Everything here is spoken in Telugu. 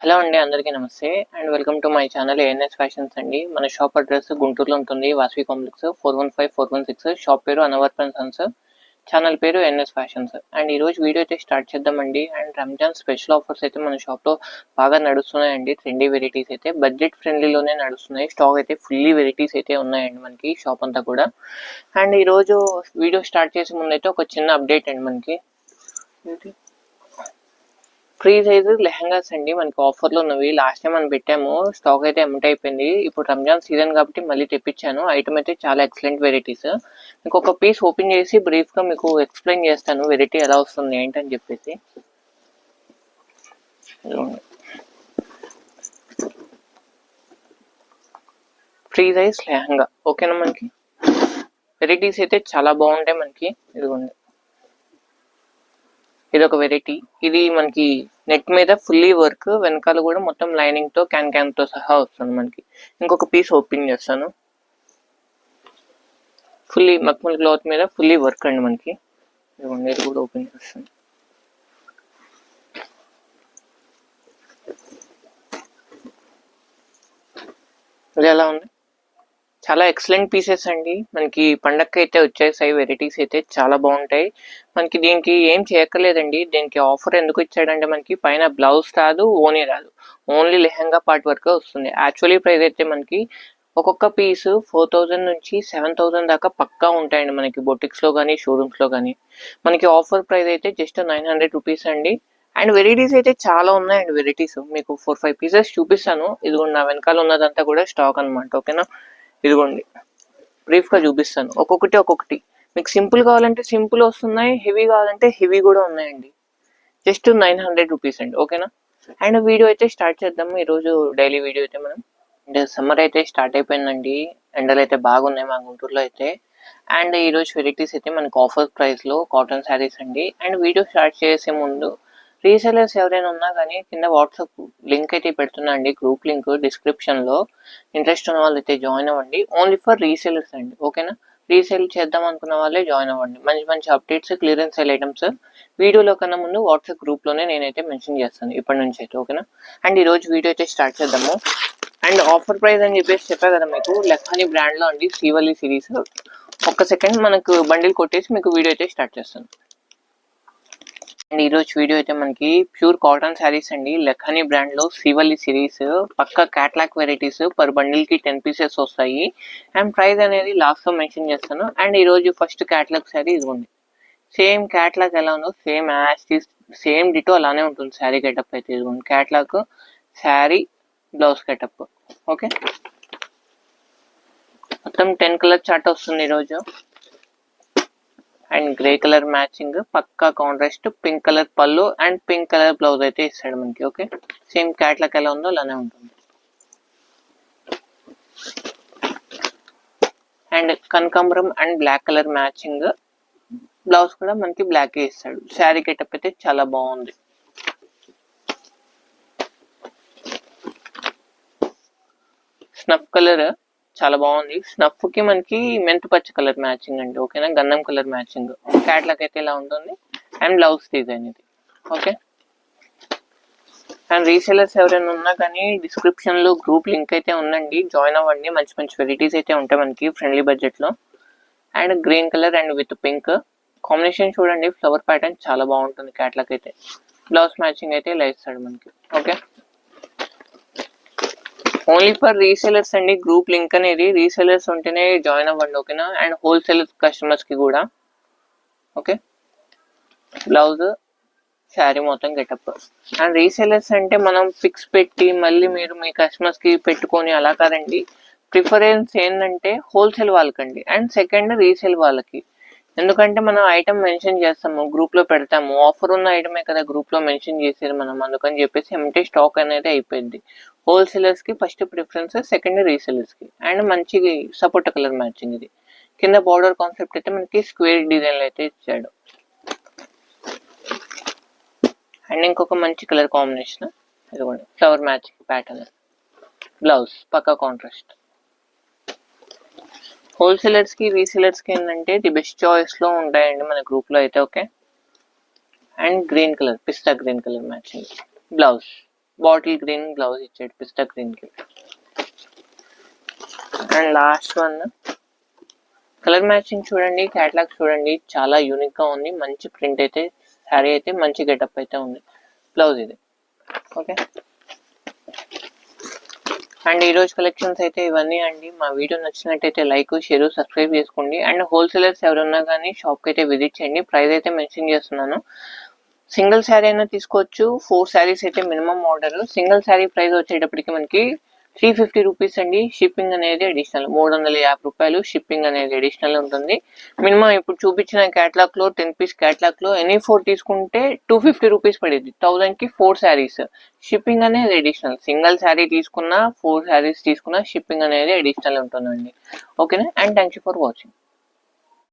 హలో అండి, అందరికీ నమస్తే and welcome to my channel ANS fashions అండి. మన షాప్ అడ్రస్ గుంటూరులో ఉంటుంది, వాసవి కాంప్లెక్స్ 415-416. షాప్ పేరు అనవర్పన్ సన్స్, ఛానల్ పేరు ఎన్ఎస్ ఫ్యాషన్స్. అండ్ ఈరోజు వీడియో అయితే స్టార్ట్ చేద్దామండి. అండ్ రంజాన్ స్పెషల్ ఆఫర్స్ అయితే మన షాప్లో బాగా నడుస్తున్నాయండి. ట్రెండీ వెరైటీస్ అయితే బడ్జెట్ ఫ్రెండ్లీలోనే నడుస్తున్నాయి. స్టాక్ అయితే ఫుల్లీ వెరైటీస్ అయితే ఉన్నాయండి మనకి షాప్ అంతా కూడా. అండ్ ఈరోజు వీడియో స్టార్ట్ చేసే ముందు అయితే ఒక చిన్న అప్డేట్ అండి. మనకి ఫ్రీ సైజ్ లెహంగాస్ అండి మనకి ఆఫర్లో ఉన్నవి. లాస్ట్ టైం మనం పెట్టాము, స్టాక్ అయితే అమౌంట్ అయిపోయింది. ఇప్పుడు రంజాన్ సీజన్ కాబట్టి మళ్ళీ తెప్పించాను. ఐటమ్ అయితే చాలా ఎక్సలెంట్ వెరైటీస్. మీకు ఒక పీస్ ఓపెన్ చేసి బ్రీఫ్గా మీకు ఎక్స్ప్లెయిన్ చేస్తాను వెరైటీ ఎలా వస్తుంది ఏంటని చెప్పేసి. ఫ్రీ సైజ్ లెహంగా ఓకేనా. మనకి వెరైటీస్ అయితే చాలా బాగుంటాయి మనకి. ఇదిగోండి, ఇది ఒక వెరైటీ. ఇది మనకి నెట్ మీద ఫుల్లీ వర్క్, వెనకాల కూడా మొత్తం లైనింగ్ తో క్యాన్ తో సహా వస్తుంది మనకి. ఇంకొక పీస్ ఓపెన్ చేస్తాను. ఫుల్లీ మక్మల్ క్లాత్ మీద ఫుల్లీ వర్క్ అండి మనకి. ఇది కూడా ఓపెన్ చేస్తాను. ఇది ఎలా ఉంది? చాలా ఎక్సలెంట్ పీసెస్ అండి. మనకి పండగకి అయితే వచ్చేసాయి. వెరైటీస్ అయితే చాలా బాగుంటాయి. మనకి దీనికి ఏం చేయక్కర్లేదండి. దీనికి ఆఫర్ ఎందుకు ఇచ్చాడంటే మనకి పైన బ్లౌజ్ రాదు, ఓనీ రాదు, ఓన్లీ లెహంగా పార్ట్ వరకు వస్తుంది. యాక్చువల్లీ ప్రైస్ అయితే మనకి ఒక్కొక్క పీస్ 4000 నుంచి 7000 దాకా పక్కా ఉంటాయండి మనకి బొటిక్స్ లో కానీ షోరూమ్స్ లో కానీ. మనకి ఆఫర్ ప్రైస్ అయితే జస్ట్ 900 రూపీస్ అండి. అండ్ వెరైటీస్ అయితే చాలా ఉన్నాయండి. వెరైటీస్ మీకు 4-5 పీసెస్ చూపిస్తాను. ఇదిగోండి, నా వెనకాల ఉన్నదంతా కూడా స్టాక్ అనమాట. ఓకేనా. ఇదిగోండి, బ్రీఫ్గా చూపిస్తాను ఒక్కొక్కటి. మీకు సింపుల్ కావాలంటే సింపుల్ వస్తున్నాయి, హెవీ కావాలంటే హెవీ కూడా ఉన్నాయండి. జస్ట్ 900 రూపీస్ అండి. ఓకేనా. అండ్ వీడియో అయితే స్టార్ట్ చేద్దాము. ఈరోజు డైలీ వీడియో అయితే మనం. అండ్ సమ్మర్ అయితే స్టార్ట్ అయిపోయిందండి. ఎండలు అయితే బాగున్నాయి మా గుంటూరులో అయితే. అండ్ ఈరోజు వెరైటీస్ అయితే మనకు ఆఫర్ ప్రైస్లో కాటన్ శారీస్ అండి. అండ్ వీడియో స్టార్ట్ చేసే ముందు రీసెలర్స్ ఎవరైనా ఉన్నా కానీ కింద వాట్సాప్ లింక్ అయితే పెడుతున్నా అండి, గ్రూప్ లింక్ డిస్క్రిప్షన్లో. ఇంట్రెస్ట్ ఉన్న వాళ్ళు అయితే జాయిన్ అవ్వండి. ఓన్లీ ఫర్ రీసెలర్స్ అండి. ఓకేనా. రీసేల్ చేద్దాం అనుకున్న వాళ్ళే జాయిన్ అవ్వండి. మంచి మంచి అప్డేట్స్, క్లియరెన్స్ సేల్ ఐటమ్స్ వీడియోలో కన్నా ముందు వాట్సాప్ గ్రూప్లోనే నేనైతే మెన్షన్ చేస్తాను ఇప్పటి నుంచి అయితే. ఓకేనా. అండ్ ఈరోజు వీడియో అయితే స్టార్ట్ చేద్దాము. అండ్ ఆఫర్ ప్రైస్ అని చెప్పేసి చెప్పా కదా మీకు, లెఖాని బ్రాండ్లో అండి, శ్రీవల్లి సిరీస్. ఒక్క సెకండ్ మనకు బండిల్ కొట్టేసి మీకు వీడియో అయితే స్టార్ట్ చేస్తాను. అండ్ ఈరోజు వీడియో అయితే మనకి ప్యూర్ కాటన్ శారీస్ అండి, లెఖాని బ్రాండ్లో శ్రీవల్లి సిరీస్. పక్క క్యాట్లాగ్ వెరైటీస్ పర్ బండిల్కి 10 పీసెస్ వస్తాయి. అండ్ ప్రైస్ అనేది లాస్ట్లో మెన్షన్ చేస్తాను. అండ్ ఈరోజు ఫస్ట్ క్యాట్లాగ్ శారీ ఇదిగోండి. సేమ్ క్యాట్లాగ్ ఎలా ఉందో సేమ్ సేమ్ డిటో అలానే ఉంటుంది శారీ గెటప్ అయితే. ఇదిగోండి catalogue, sari, blouse getup. Okay. మొత్తం 10 కలర్ చార్ట్ వస్తుంది ఈరోజు. అండ్ గ్రే కలర్ మ్యాచింగ్, పక్కా కాంట్రాస్ట్, పింక్ కలర్ పళ్ళు అండ్ పింక్ కలర్ బ్లౌజ్ అయితే ఇస్తాడు మనకి. ఓకే. సేమ్ క్యాట్లాగ్ ఎలా ఉందో అలానే ఉంటుంది. అండ్ కనకాంబరం and black colour matching, blouse కూడా మనకి బ్లాక్ ఇస్తాడు. శారీ గెటప్ అయితే చాలా బాగుంది. స్నఫ్ కలర్ చాలా బాగుంది. స్నఫ్ కి మనకి మెంతు పచ్చ కలర్ మ్యాచింగ్ అండి. ఓకేనా. గంధం కలర్ మ్యాచింగ్. క్యాట్లాగ్ అయితే ఇలా ఉంటుంది. అండ్ బ్లౌజ్ డిజైన్ ఇది. ఓకే. అండ్ రీసెలర్స్ ఎవరైనా ఉన్నా కానీ డిస్క్రిప్షన్ లో గ్రూప్ లింక్ అయితే ఉందండి, జాయిన్ అవ్వండి. మంచి మంచి వెరైటీస్ అయితే ఉంటాయి మనకి ఫ్రెండ్లీ బడ్జెట్ లో. And green colour and with pink combination చూడండి, ఫ్లవర్ ప్యాటర్న్ చాలా బాగుంటుంది. క్యాట్లాగ్ అయితే బ్లౌజ్ మ్యాచింగ్ అయితే ఇలా ఇస్తాడు మనకి. ఓకే. ఓన్లీ ఫర్ రీసెలర్స్ అండి. గ్రూప్ లింక్ అనేది రీసెలర్స్ ఉంటేనే జాయిన్ అవ్వండి. ఓకేనా. అండ్ హోల్సేల్ కస్టమర్స్ కి కూడా. ఓకే. బ్లౌజ్, శారీ మొత్తం గెటప్. అండ్ రీసెలర్స్ అంటే మనం ఫిక్స్ పెట్టి మళ్ళీ మీరు మీ కస్టమర్స్ కి పెట్టుకొని అలా కాదండి. ప్రిఫరెన్స్ ఏంటంటే హోల్సేల్ వాళ్ళకండి, అండ్ సెకండ్ రీసేల్ వాళ్ళకి. ఎందుకంటే మనం ఐటమ్ మెన్షన్ చేస్తాము, గ్రూప్ లో పెడతాము, ఆఫర్ ఉన్న ఐటమే కదా గ్రూప్ లో మెన్షన్ చేసేది మనం. అందుకని చెప్పేసి ఎంటీ స్టాక్ అనేది అయిపోయింది. హోల్సేలర్స్ కి ఫస్ట్ ప్రిఫరెన్స్, సెకండ్ రీసేలర్స్ కి. అండ్ మంచి సపోర్ట్ కలర్ మ్యాచింగ్ ఇది. కింద బార్డర్ కాన్సెప్ట్ అయితే మనకి స్క్వేర్ డిజైన్ అయితే ఇచ్చాడు. అండ్ ఇంకొక మంచి కలర్ కాంబినేషన్ ఇదిగోండి, ఫ్లవర్ మ్యాచింగ్ ప్యాటర్న్. బ్లౌజ్ పక్కా కాంట్రాస్ట్. హోల్సేలర్స్ కి రీసేలర్స్ కి ఏంటంటే ది బెస్ట్ చాయిస్ లో ఉంటాయండి మన గ్రూప్ లో అయితే. Okay. And green colour, pista green colour matching blouse bottle green blouse ఇచ్చాడు పిస్తా గ్రీన్ కి. And last one colour matching చూడండి, క్యాటలాగ్ చూడండి, చాలా యూనిక్ గా ఉంది. మంచి ప్రింట్ అయితే శారీ అయితే మంచి గెటప్ అయితే ఉంది. బ్లౌజ్ ఇది. ఓకే, అండ్ ఈ రోజు కలెక్షన్స్ అయితే ఇవన్నీ అండి. మా వీడియో నచ్చినట్టయితే లైక్, షేర్, సబ్స్క్రైబ్ చేసుకోండి. అండ్ హోల్సేలర్స్ ఎవరున్నా కానీ షాప్కి అయితే విజిట్ చేయండి. ప్రైస్ అయితే మెన్షన్ చేస్తున్నాను. సింగిల్ శారీ అయినా తీసుకోవచ్చు. 4 శారీస్ అయితే minimum order. Single sari price వచ్చేటప్పటికి మనకి 350 రూపీస్ అండి. షిప్పింగ్ అనేది అడిషనల్ 350 రూపాయలు షిప్పింగ్ అనేది అడిషనల్ ఉంటుంది. మినిమం ఇప్పుడు చూపించిన క్యాటలాగ్ లో 10 పీస్ క్యాటలాగ్ లో ఎనీ 4 తీసుకుంటే 250 రూపీస్ పడేది. 1000 కి 4 శారీస్. షిప్పింగ్ అనేది అడిషనల్. సింగిల్ శారీ తీసుకున్నా 4 శారీస్ తీసుకున్నా షిప్పింగ్ అనేది అడిషనల్ ఉంటుందండి. ఓకేనా, and thank you for watching.